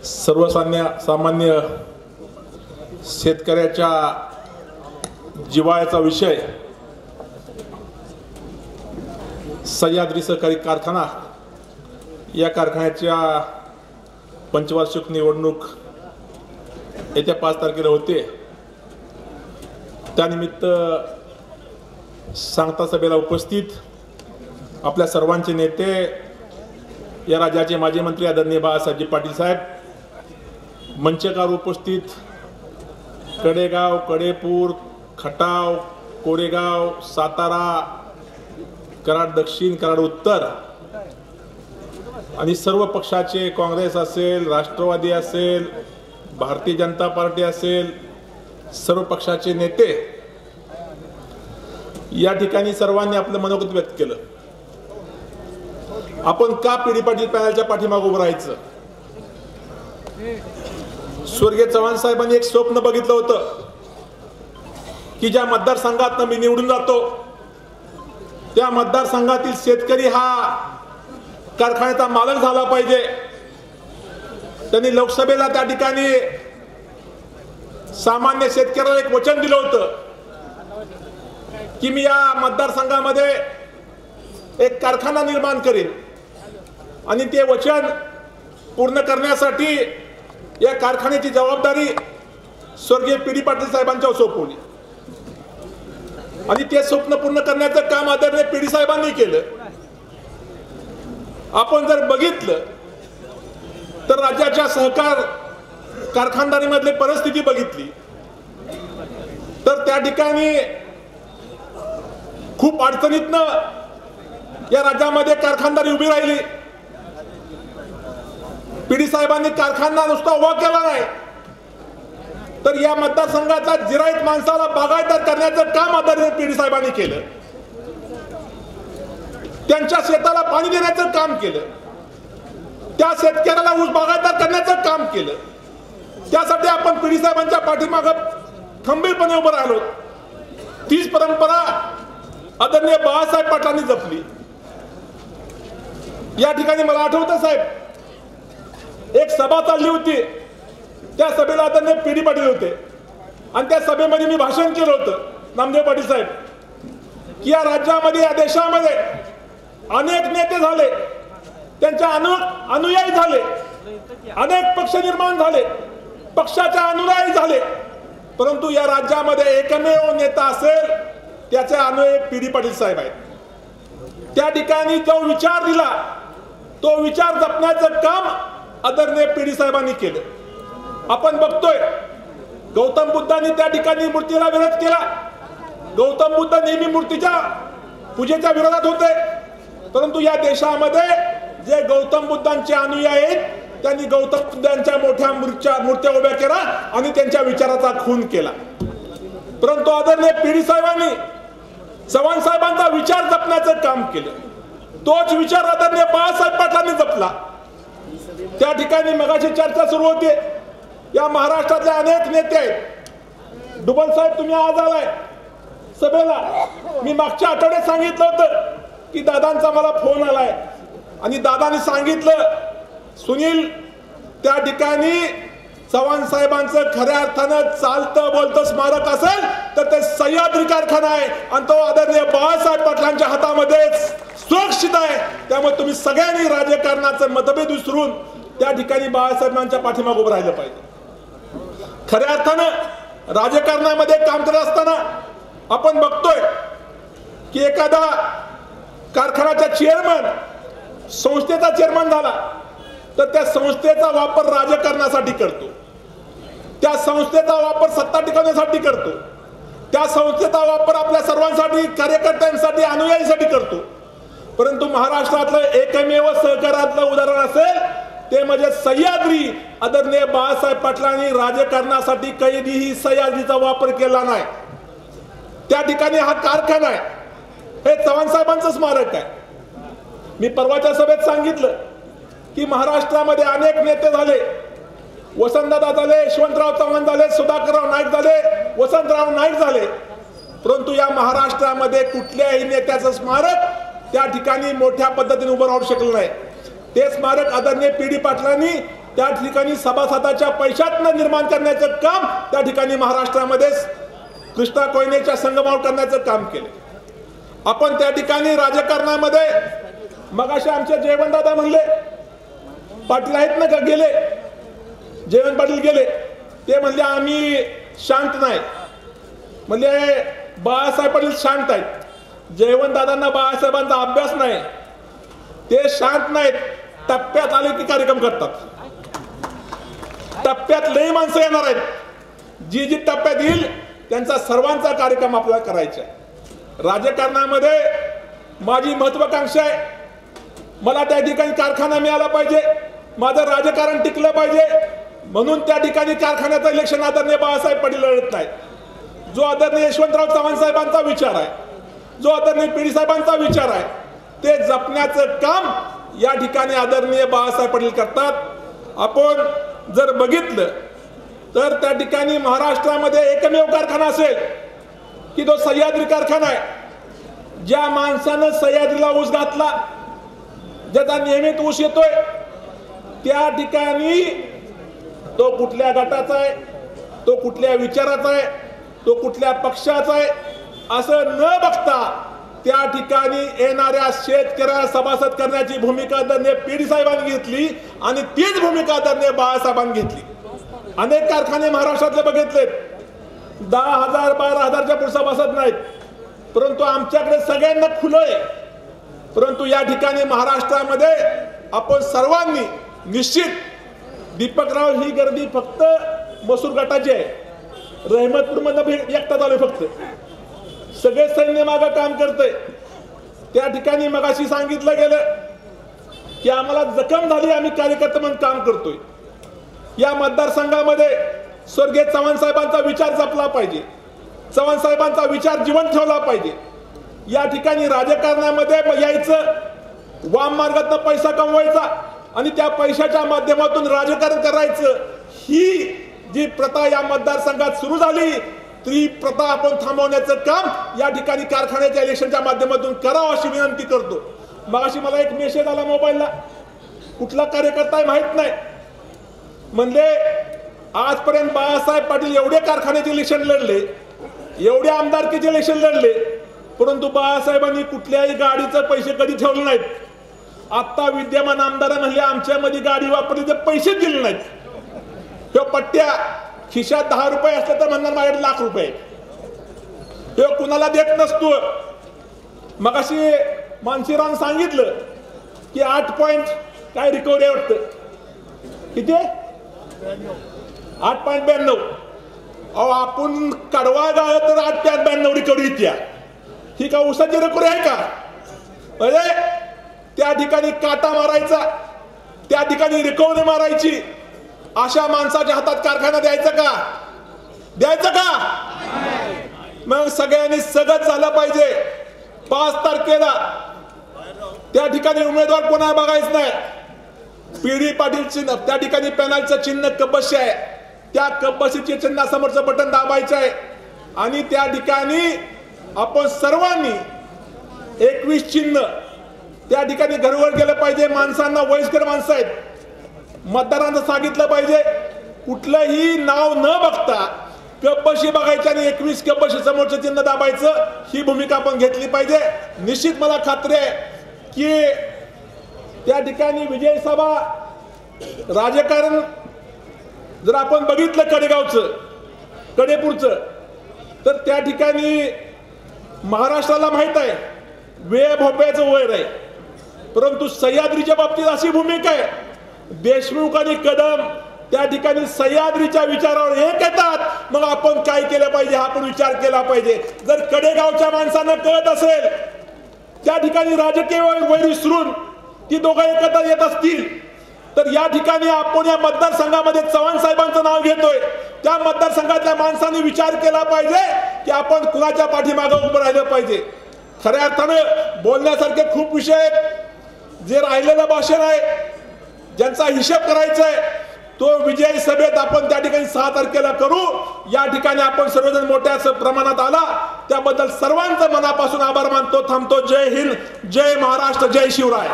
सामान्य शेतकऱ्याच्या जिव्हाळ्याचा विषय सह्याद्री सहकारी कारखाना या कारखान्याच्या पंचवार्षिक निवडणूक येत्या 5 तारखेला होते। त्यानिमित्त सांगता सभेला उपस्थित आपल्या सर्वांचे नेते या राज्याचे माजी मंत्री आदरणीय बाळासाहेबजी पाटील साहेब, मंचकार उपस्थित कडेगाव, कडेपूर, खटाव, कोरेगाव, सातारा, कराड दक्षिण, कराड उत्तर आणि सर्व पक्षाचे, काँग्रेस असेल, राष्ट्रवादी असेल, भारतीय जनता पार्टी असेल, सर्व पक्षाचे नेते या ठिकाणी सर्वांनी आपलं मनोगत व्यक्त केलं। आपण का पीडी पाटील पॅनलच्या पाठीमागे उभं राहायचं? स्वर्गीय चव्हाण साहेबांनी एक स्वप्न बघितलं होतं की ज्या मतदारसंघात मी निवडून जातो त्या मतदारसंघातील शेतकरी हा कारखान्याचा मालक झाला पाहिजे। त्यांनी लोकसभेला त्या ठिकाणी सामान्य शेतकऱ्याला एक वचन दिलं होतं की मी या मतदारसंघामध्ये एक कारखाना निर्माण करेन आणि ते वचन पूर्ण करण्यासाठी या कारखान्याची जबाबदारी स्वर्गीय पीडी पाटील साहेबांच्यावर सोपवली आणि ते स्वप्न पूर्ण करण्याचं काम आदरणीय पीडी साहेबांनी केलं। आपण जर बघितलं तर राज्याच्या सहकार कारखानदारीमधली परिस्थिती बघितली तर त्या ठिकाणी खूप अडचणीतनं या राज्यामध्ये कारखानदारी उभी राहिली। पीडी साहेबांनी कारखाना नुसता उभा केला नाही तर या मतदारसंघाचा जिरायत माणसाला बागायतदार करण्याचं काम आदरणीय पीडी साहेबांनी केलं। त्यांच्या शेताला पाणी देण्याचं काम केलं, त्या शेतकऱ्याला ऊस बागायतदार करण्याचं काम केलं। त्यासाठी आपण पीडी साहेबांच्या पाठीमागे खंबीरपणे उभं राहिलो। तीच परंपरा आदरणीय बाळासाहेब पाटलांनी जपली। या ठिकाणी मला आठवतं साहेब, एक सभा चालली होती, त्या सभेला आदरणीय पीडी पाटील होते आणि त्या सभेमध्ये मी भाषण केलं होतं, नामदेव पाटील साहेब, की या राज्यामध्ये, या देशामध्ये अनेक नेते झाले, त्यांच्या अनुयायी झाले, अनेक पक्ष निर्माण झाले, पक्षाच्या अनुयायी झाले, परंतु या राज्यामध्ये एकमेव नेता असेल त्याचे अनुयायी पीडी पाटील साहेब आहेत। त्या ठिकाणी जो विचार दिला तो विचार जपण्याचं काम आदरणीय पीडी साहेबांनी केलं। आपण बघतोय गौतम बुद्धांनी त्या ठिकाणी मूर्तीला विरोध केला। गौतम बुद्ध नेहमी मूर्तीच्या पूजेच्या विरोधात होते, परंतु या देशामध्ये जे गौतम बुद्धांचे अनुयायी आहेत त्यांनी गौतम बुद्धांच्या मोठ्या मूर्त्या उभ्या केल्या आणि त्यांच्या विचाराचा खून केला। परंतु आदरणीय पीडी साहेबांनी चव्हाण साहेबांचा विचार जपण्याचं काम केलं। तोच विचार आदरणीय बाळासाहेब पाटलांनी जपला। त्या ठिकाणी मगाशी चर्चा सुरू होती, या महाराष्ट्रातले अनेक नेते आहेत। डुबल साहेब, तुम्ही आज आलाय सभेला, मी मागच्या आठवड्यात सांगितलं होतं की दादांचा मला फोन आलाय आणि दादांनी सांगितलं, सुनील त्या ठिकाणी चव्हाण साहेबांचं खऱ्या अर्थानं चालतं बोलतं स्मारक असेल तर ते सह्याद्री कारखाना आहे आणि तो आदरणीय बाळासाहेब पाटलांच्या हातामध्ये सुरक्षित आहे। त्यामुळे तुम्ही सगळ्यांनी राजकारणाचं मतभेद विसरून त्या ठिकाणी बाळासाहेबांच्या पाठीमागे उभं राहिलं पाहिजे। खऱ्या अर्थानं राजकारणामध्ये काम करत असताना आपण बघतोय की एखादा कारखान्याचा चेअरमन संस्थेचा चेअरमन झाला तर त्या संस्थेचा वापर राजकारणासाठी करतो, त्या संस्थेचा वापर सत्ता टिकवण्यासाठी करतो, त्या संस्थेचा वापर आपल्या सर्वांसाठी, कार्यकर्त्यांसाठी, अनुयायीसाठी करतो। परंतु महाराष्ट्रातलं एकमेव सहकारातलं उदाहरण असेल ते म्हणजे सह्याद्री। आदरणीय बाळासाहेब पाटलांनी राजकारणासाठी कधीही सह्याद्रीचा वापर केला नाही। त्या ठिकाणी हा कारखाना आहे, हे चव्हाण साहेबांचं स्मारक आहे। मी परवाच्या सभेत सांगितलं की महाराष्ट्रामध्ये अनेक नेते झाले, वसंतदादा झाले, यशवंतराव चव्हाण झाले, सुधाकरराव नाईक झाले, वसंतराव नाईक झाले, परंतु या महाराष्ट्रामध्ये कुठल्याही नेत्याचं स्मारक त्या ठिकाणी मोठ्या पद्धतीने उभं राहू शकलं नाही। ते स्मारक आदरणीय पीडी पाटलांनी त्या ठिकाणी सभासदाच्या पैशातनं निर्माण करण्याचं काम त्या ठिकाणी महाराष्ट्रामध्ये कृष्णा कोयनेच्या संगमावर करण्याचं काम केलं. आपण त्या ठिकाणी राजकारणामध्ये मगाशी आमचे जयवंत दादा म्हणले, पाटील आहेत ना का गेले, जयवंत पाटील गेले, ते म्हणले आम्ही शांत नाही. म्हणजे बाळासाहेब पाटील शांत आहेत. जयवंत दादांना बाळासाहेबांचा अभ्यास नाही, ते शांत नाहीत. टप्प्यात आले की कार्यक्रम करतात. टप्प्यात लई माणसं येणार आहेत, जी जी टप्प्यात येईल त्यांचा सर्वांचा कार्यक्रम आपल्याला करायचा आहे. राजकारणामध्ये माझी महत्वाकांक्षा आहे, मला त्या ठिकाणी कारखाना मिळाला पाहिजे, माझं राजकारण टिकलं पाहिजे. म्हणून त्या ठिकाणी कारखान्याचं इलेक्शन आदरणीय बाळासाहेब पाटील लढत नाही. जो आदरणीय यशवंतराव चव्हाण साहेबांचा विचार आहे, जो आदरणीय पिढी साहेबांचा विचार आहे, ते जपण्याचं काम या ठिकाणी आदरणीय बाळासाहेब पाटील करतात. आपण जर बघितलं तर त्या ठिकाणी महाराष्ट्रामध्ये एकमेव कारखाना असेल की तो सह्याद्री कारखाना आहे. ज्या माणसानं सह्याद्रीला ऊस घातला, ज्याचा नियमित ऊस येतोय, त्या ठिकाणी तो कुठल्या गटाचा आहे, तो कुठल्या विचाराचा आहे, तो कुठल्या पक्षाचा आहे असं न बघता त्या ठिकाणी येणाऱ्या शेतकऱ्याला सभासद करण्याची भूमिका आदरणीय पिढी साहेबांनी घेतली आणि तीच भूमिका आदरणीय बाळासाहेबांनी घेतली. अनेक कारखाने महाराष्ट्रातले बघितलेत, 10,000 12,000च्या पुढे सभासद नाहीत, परंतु आमच्याकडे सगळ्यांना खुलं आहे. परंतु या ठिकाणी महाराष्ट्रामध्ये आपण सर्वांनी निश्चित, दीपकराव ही गर्दी फक्त मसूर गटाची आहे, रहमतपूरमधून एकटा झालोय, फक्त सगळे सैन्य मागं काम करतंय. त्या ठिकाणी मगाशी सांगितलं गेलं की आम्हाला जखम झाली, आम्ही कार्यकर्ते म्हणून काम करतोय. या मतदारसंघामध्ये स्वर्गीय चव्हाण साहेबांचा विचार जपला पाहिजे, चव्हाण साहेबांचा विचार जिवंत ठेवला पाहिजे. या ठिकाणी राजकारणामध्ये यायचं, वाम मार्गातून पैसा कमवायचा आणि त्या पैशाच्या माध्यमातून राजकारण करायचं, ही जी प्रथा या मतदारसंघात सुरू झाली, ती प्रथा आपण थांबवण्याचं काम या ठिकाणी कारखान्याच्या इलेक्शनच्या माध्यमातून करावं अशी विनंती करतो. मगाशी मला एक मेसेज आला मोबाईलला, कुठला कार्यकर्ता आहे माहित नाही, म्हणजे आजपर्यंत बाळासाहेब पाटील एवढे कारखान्याचे इलेक्शन लढले, एवढे आमदारकीचे इलेक्शन लढले, परंतु बाळासाहेबांनी कुठल्याही गाडीचे पैसे कधी ठेवले नाहीत. आता विद्यमान आमदार म्हणले आमच्यामध्ये गाडी वापरली तर पैसेच दिले नाहीत. तो पट्ट्या खिशात 10 रुपये असले तर म्हणणार माझ्याकडे लाख रुपये, तो कुणाला देत नसतो. मगाशी मानसीरान सांगितलं की 8 पॉइंट काय रिकव्हरी वाटतं, किती 8.92. अहो आपण कडवा गाळ तर 8.92 रिकव्हरी येत्या, ही का उसाची रिकव्हरी आहे का? म्हणजे त्या ठिकाणी काटा मारायचा, त्या ठिकाणी रिकव्हरी मारायची. अशा माणसाच्या हातात कारखाना द्यायचा का? द्यायचा का? मग सगळ्यांनी सगळं झालं पाहिजे. 5 तारखेला त्या ठिकाणी उमेदवार कोणा बघायचं नाही. पिढी पाटील चिन्ह, त्या ठिकाणी पॅनलचं चिन्ह कबशी आहे, त्या कबशीच्या चिन्हासमोरचं बटन दाबायचं आहे आणि त्या ठिकाणी आपण सर्वांनी 21 चिन्ह त्या ठिकाणी घरवर गेलं पाहिजे. माणसांना, वयस्कर माणसं आहेत, मतदारांना सांगितलं पाहिजे कुठलंही नाव न बघता कब्बशी बघायची आणि 21 कब्बशी समोरचं चिन्ह दाबायचं, ही भूमिका आपण घेतली पाहिजे. निश्चित मला खात्री आहे की त्या ठिकाणी विजय सभा राजकारण जर आपण बघितलं कडेगावचं, कडेपूरचं, तर त्या ठिकाणी महाराष्ट्राला माहित आहे वेळ भोपळ्याचं वैर आहे, परंतु सह्याद्रीच्या बाबतीत अशी भूमिका आहे, देशमुख आणि कदम त्या ठिकाणी सह्याद्रीच्या विचारावर एक येतात. मग आपण काय केलं पाहिजे हा आपण विचार केला पाहिजे. जर कडेगावच्या माणसांना कळत असेल त्या ठिकाणी राजकीय वैर विसरून ती दोघं एकत्र येत असतील, तर या ठिकाणी आपण या मतदारसंघामध्ये चव्हाण साहेबांचं नाव घेतोय, त्या मतदारसंघातल्या माणसांनी विचार केला पाहिजे की आपण कुणाच्या पाठीमागं उभं राहिलं पाहिजे. खऱ्या अर्थानं बोलण्यासारखे खूप विषय आहेत. जे राहिलेलं भाषण आहे, ज्यांचा हिशेब करायचा आहे, तो विजयी सभेत आपण त्या ठिकाणी 6 तारखेला करू. या ठिकाणी आपण सर्वजण मोठ्या प्रमाणात आला त्याबद्दल सर्वांचं मनापासून आभार मानतो. थांबतो. जय हिंद, जय महाराष्ट्र, जय शिवराय.